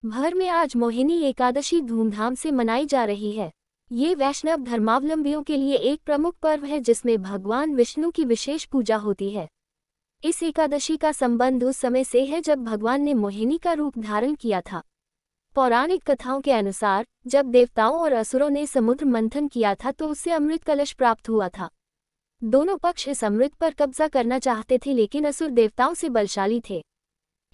भर में आज मोहिनी एकादशी धूमधाम से मनाई जा रही है। ये वैष्णव धर्मावलंबियों के लिए एक प्रमुख पर्व है जिसमें भगवान विष्णु की विशेष पूजा होती है। इस एकादशी का संबंध उस समय से है जब भगवान ने मोहिनी का रूप धारण किया था। पौराणिक कथाओं के अनुसार जब देवताओं और असुरों ने समुद्र मंथन किया था तो उससे अमृत कलश प्राप्त हुआ था। दोनों पक्ष इस अमृत पर कब्जा करना चाहते थे, लेकिन असुर देवताओं से बलशाली थे।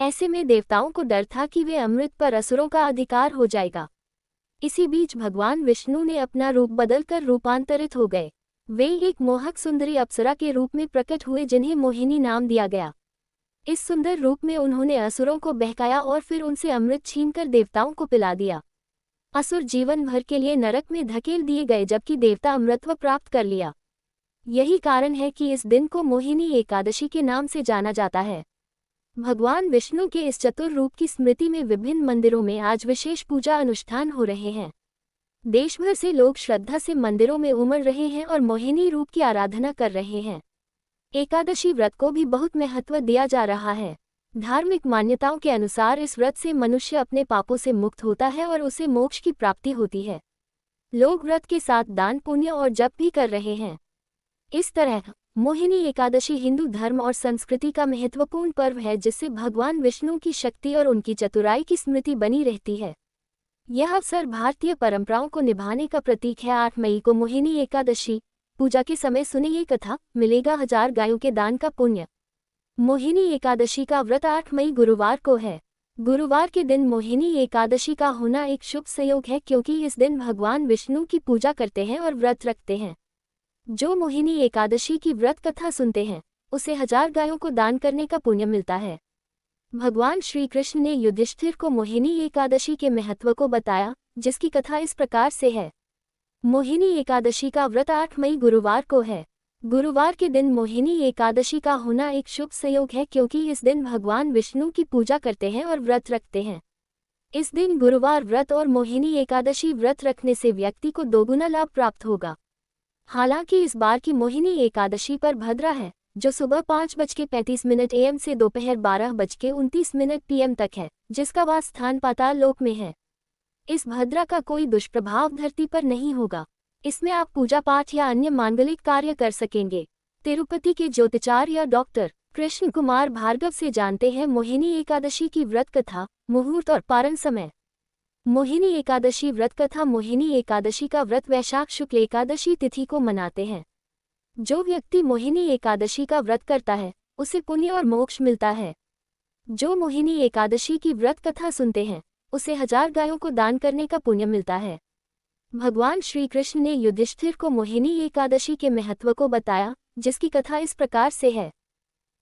ऐसे में देवताओं को डर था कि वे अमृत पर असुरों का अधिकार हो जाएगा। इसी बीच भगवान विष्णु ने अपना रूप बदलकर रूपांतरित हो गए। वे एक मोहक सुंदरी अप्सरा के रूप में प्रकट हुए जिन्हें मोहिनी नाम दिया गया। इस सुंदर रूप में उन्होंने असुरों को बहकाया और फिर उनसे अमृत छीनकर देवताओं को पिला दिया। असुर जीवन भर के लिए नरक में धकेल दिए गए जबकि देवता अमृतत्व प्राप्त कर लिया। यही कारण है कि इस दिन को मोहिनी एकादशी के नाम से जाना जाता है। भगवान विष्णु के इस चतुर रूप की स्मृति में विभिन्न मंदिरों में आज विशेष पूजा अनुष्ठान हो रहे हैं। देश भर से लोग श्रद्धा से मंदिरों में उमड़ रहे हैं और मोहिनी रूप की आराधना कर रहे हैं। एकादशी व्रत को भी बहुत महत्व दिया जा रहा है। धार्मिक मान्यताओं के अनुसार इस व्रत से मनुष्य अपने पापों से मुक्त होता है और उसे मोक्ष की प्राप्ति होती है। लोग व्रत के साथ दान पुण्य और जप भी कर रहे हैं। इस तरह मोहिनी एकादशी हिंदू धर्म और संस्कृति का महत्वपूर्ण पर्व है जिससे भगवान विष्णु की शक्ति और उनकी चतुराई की स्मृति बनी रहती है। यह अवसर भारतीय परंपराओं को निभाने का प्रतीक है। 8 मई को मोहिनी एकादशी पूजा के समय सुने ये कथा, मिलेगा 1000 गायों के दान का पुण्य। मोहिनी एकादशी का व्रत 8 मई गुरुवार को है। गुरुवार के दिन मोहिनी एकादशी का होना एक शुभ संयोग है क्योंकि इस दिन भगवान विष्णु की पूजा करते हैं और व्रत रखते हैं। जो मोहिनी एकादशी की व्रत कथा सुनते हैं उसे 1000 गायों को दान करने का पुण्य मिलता है। भगवान श्री कृष्ण ने युधिष्ठिर को मोहिनी एकादशी के महत्व को बताया, जिसकी कथा इस प्रकार से है। मोहिनी एकादशी का व्रत 8 मई गुरुवार को है। गुरुवार के दिन मोहिनी एकादशी का होना एक शुभ संयोग है क्योंकि इस दिन भगवान विष्णु की पूजा करते हैं और व्रत रखते हैं। इस दिन गुरुवार व्रत और मोहिनी एकादशी व्रत रखने से व्यक्ति को दोगुना लाभ प्राप्त होगा। हालांकि इस बार की मोहिनी एकादशी पर भद्रा है, जो सुबह 5:35 AM से दोपहर 12:29 PM तक है, जिसका वास स्थान पाताल लोक में है। इस भद्रा का कोई दुष्प्रभाव धरती पर नहीं होगा। इसमें आप पूजा पाठ या अन्य मांगलिक कार्य कर सकेंगे। तिरुपति के ज्योतिचार्य डॉक्टर कृष्ण कुमार भार्गव से जानते हैं मोहिनी एकादशी की व्रत कथा, मुहूर्त और पारण समय। मोहिनी एकादशी व्रत कथा। मोहिनी एकादशी का व्रत वैशाख शुक्ल एकादशी तिथि को मनाते हैं। जो व्यक्ति मोहिनी एकादशी का व्रत करता है उसे पुण्य और मोक्ष मिलता है। जो मोहिनी एकादशी की व्रत कथा सुनते हैं उसे 1000 गायों को दान करने का पुण्य मिलता है। भगवान श्री कृष्ण ने युधिष्ठिर को मोहिनी एकादशी के महत्व को बताया, जिसकी कथा इस प्रकार से है।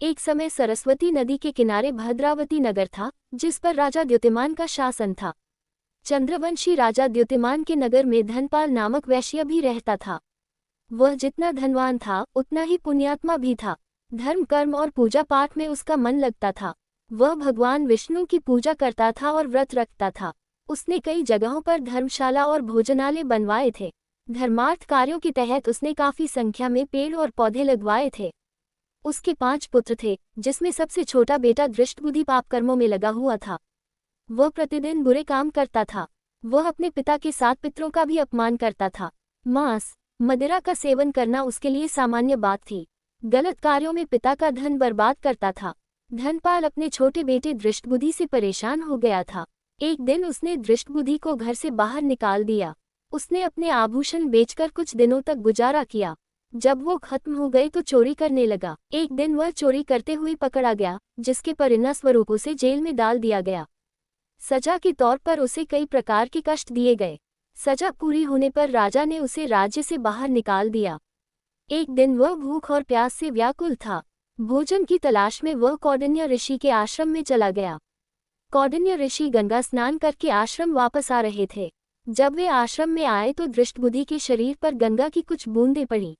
एक समय सरस्वती नदी के किनारे भद्रावती नगर था, जिस पर राजा द्युतिमान का शासन था। चंद्रवंशी राजा द्युतिमान के नगर में धनपाल नामक वैश्य भी रहता था। वह जितना धनवान था उतना ही पुण्यात्मा भी था। धर्म कर्म और पूजा पाठ में उसका मन लगता था। वह भगवान विष्णु की पूजा करता था और व्रत रखता था। उसने कई जगहों पर धर्मशाला और भोजनालय बनवाए थे। धर्मार्थ कार्यों के तहत उसने काफी संख्या में पेड़ और पौधे लगवाए थे। उसके 5 पुत्र थे, जिसमें सबसे छोटा बेटा दृष्टबुद्धि पाप कर्मों में लगा हुआ था। वह प्रतिदिन बुरे काम करता था। वह अपने पिता के साथ पितरों का भी अपमान करता था। मांस मदिरा का सेवन करना उसके लिए सामान्य बात थी। गलत कार्यों में पिता का धन बर्बाद करता था। धनपाल अपने छोटे बेटे दृष्टबुद्धि से परेशान हो गया था। एक दिन उसने दृष्टबुद्धि को घर से बाहर निकाल दिया। उसने अपने आभूषण बेचकर कुछ दिनों तक गुजारा किया। जब वो खत्म हो गए तो चोरी करने लगा। एक दिन वह चोरी करते हुए पकड़ा गया, जिसके परिणामस्वरूप उसे जेल में डाल दिया गया। सजा के तौर पर उसे कई प्रकार के कष्ट दिए गए। सजा पूरी होने पर राजा ने उसे राज्य से बाहर निकाल दिया। एक दिन वह भूख और प्यास से व्याकुल था। भोजन की तलाश में वह कौंडिन्य ऋषि के आश्रम में चला गया। कौंडिन्य ऋषि गंगा स्नान करके आश्रम वापस आ रहे थे। जब वे आश्रम में आए तो दृष्टबुद्धि के शरीर पर गंगा की कुछ बूंदें पड़ी।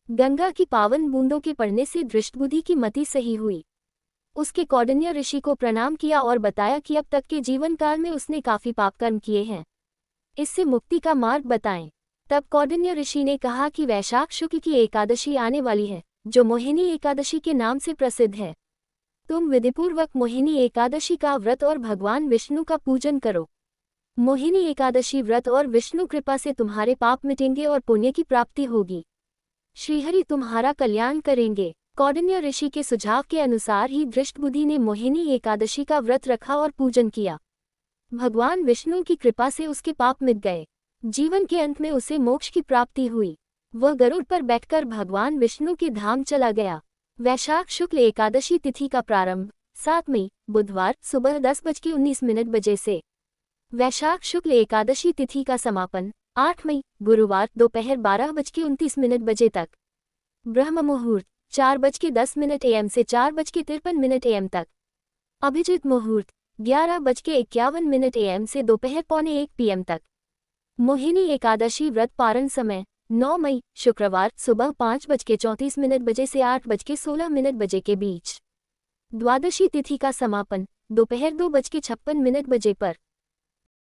गंगा की पावन बूंदों के पड़ने से दृष्टबुद्धि की मति सही हुई। उसके कौंडिन्य ऋषि को प्रणाम किया और बताया कि अब तक के जीवन काल में उसने काफी पाप कर्म किए हैं, इससे मुक्ति का मार्ग बताएं। तब कौंडिन्य ऋषि ने कहा कि वैशाख शुक्ल की एकादशी आने वाली है, जो मोहिनी एकादशी के नाम से प्रसिद्ध है। तुम विधिपूर्वक मोहिनी एकादशी का व्रत और भगवान विष्णु का पूजन करो। मोहिनी एकादशी व्रत और विष्णु कृपा से तुम्हारे पाप मिटेंगे और पुण्य की प्राप्ति होगी। श्रीहरि तुम्हारा कल्याण करेंगे। कौंडिन्य ऋषि के सुझाव के अनुसार ही धृष्टबुद्धि ने मोहिनी एकादशी का व्रत रखा और पूजन किया। भगवान विष्णु की कृपा से उसके पाप मिट गए। जीवन के अंत में उसे मोक्ष की प्राप्ति हुई। वह गरुड़ पर बैठकर भगवान विष्णु के धाम चला गया। वैशाख शुक्ल एकादशी तिथि का प्रारंभ 7 मई बुधवार सुबह 10:19 बजे से। वैशाख शुक्ल एकादशी तिथि का समापन 8 मई गुरुवार दोपहर 12:29 बजे तक। ब्रह्म मुहूर्त 4:10 AM से 4:53 AM तक। अभिजित मुहूर्त 11:51 AM से दोपहर 1:45 PM तक। मोहिनी एकादशी व्रत पारण समय 9 मई शुक्रवार सुबह 5:34 बजे से 8:16 बजे के बीच। द्वादशी तिथि का समापन दोपहर 2:56 बजे पर।